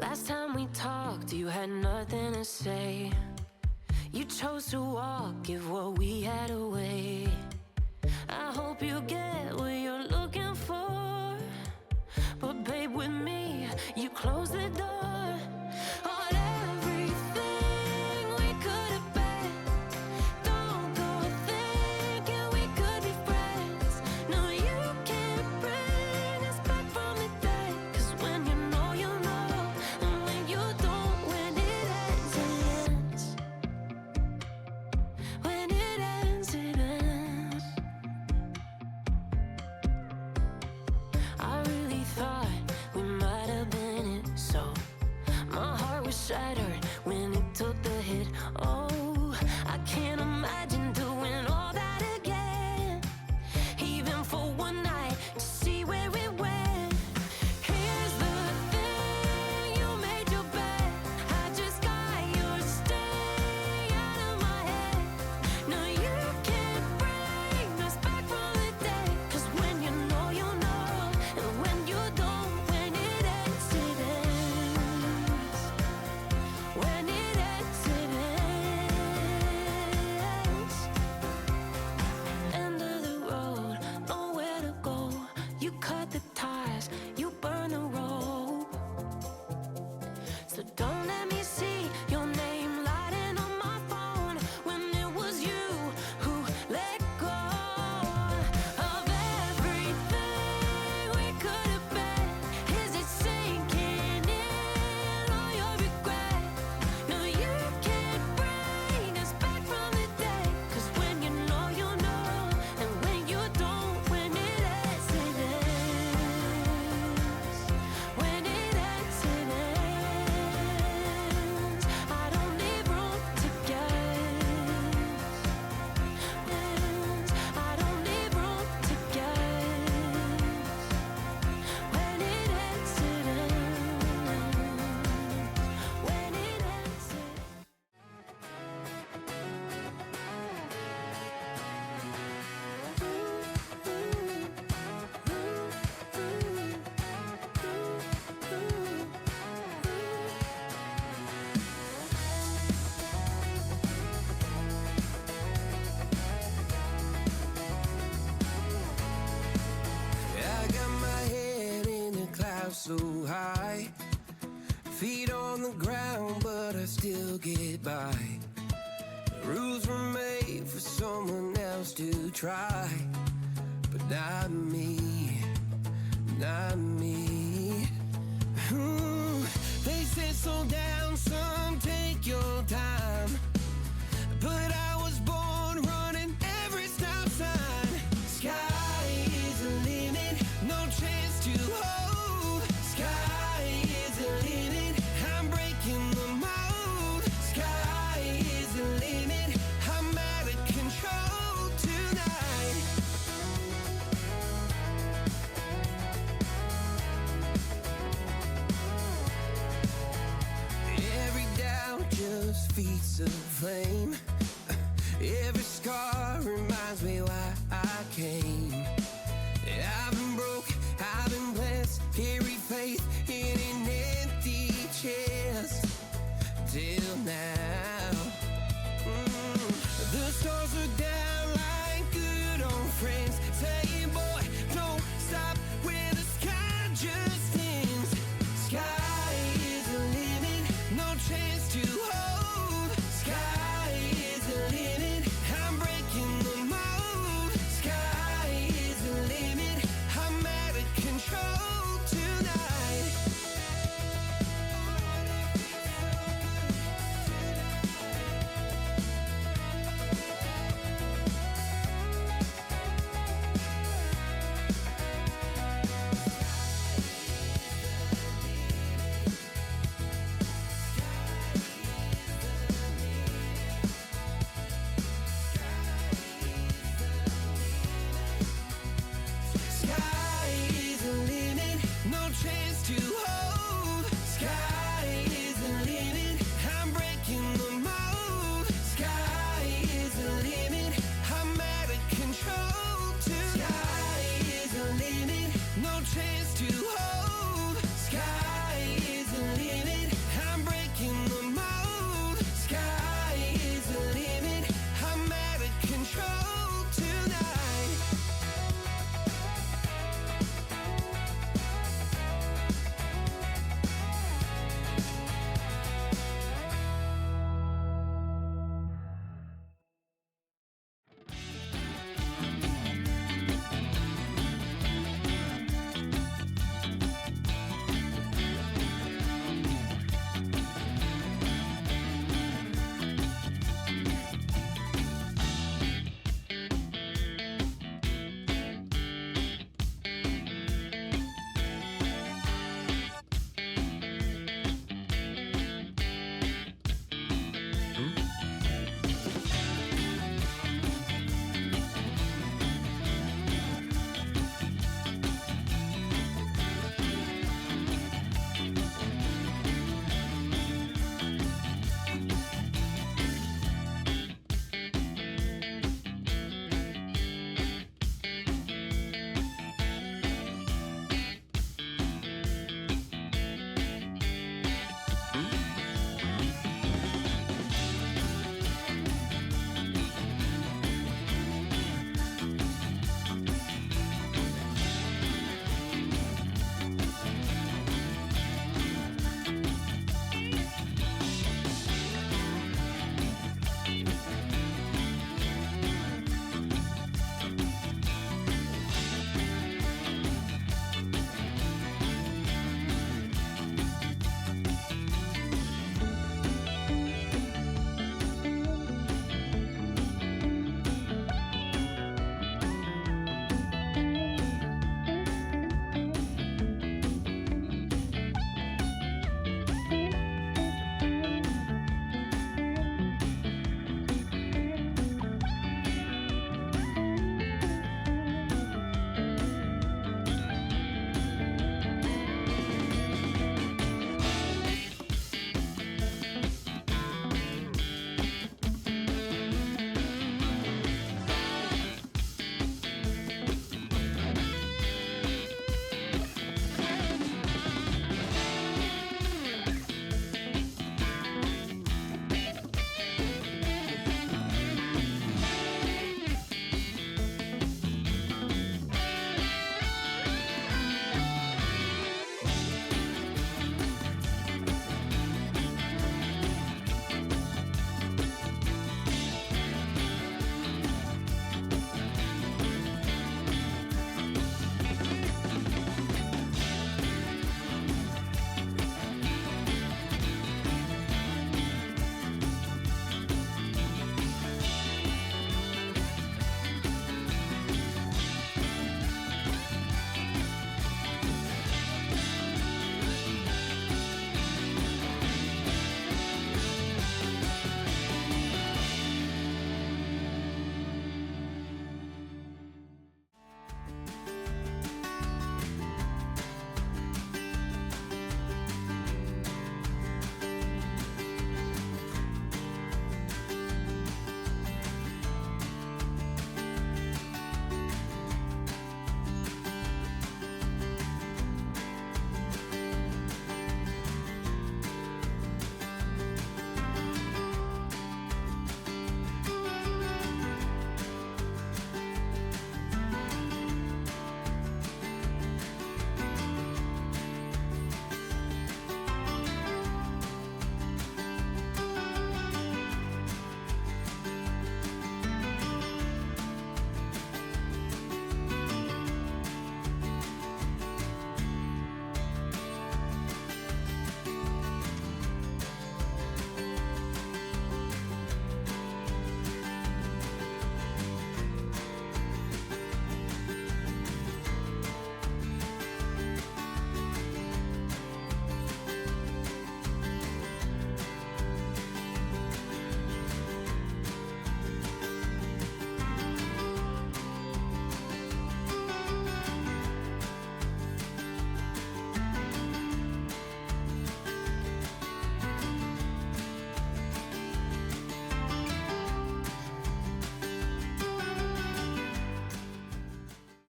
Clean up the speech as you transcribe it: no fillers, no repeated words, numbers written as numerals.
Last time we talked, you had nothing to say. You chose to walk, give what we had away. I hope you get what you're looking for, but babe, with me, you close the door on everything we could have been. Don't go thinking we could be friends. No, you can't bring us back from the dead. 'Cause when you know, you know, and when you don't, when it ends, it ends. When it ends, it ends. I really thought we might have been it, so my heart was shattered when it took the hit. Oh, I can't imagine doing all that again, even for one night, to see where it went. Here's the thing, you made your bed, I just got your stay out of my head. No, you can't bring us back from the dead. 'Cause when you know, you know, and when you don't, when it ends, it ends. When it ends, it ends. End of the road, nowhere to go. You cut the ties, you burn the rope. So don't let me see your name lighting on my phone when it was you who let go of everything we could have been. Is it sinking in all your regret? No, you can't bring us back from the dead. 'Cause when you know, you know, and when you don't, when it ends, it ends. When it ends, it ends. I don't need room to guess. I don't need room to guess. When it ends, it ends. When it ends, it I got my head in the clouds so high, feet on the ground, but I still get by. The rules were made for someone else to try, but not me, not me. They said slow down, son, take your time, but I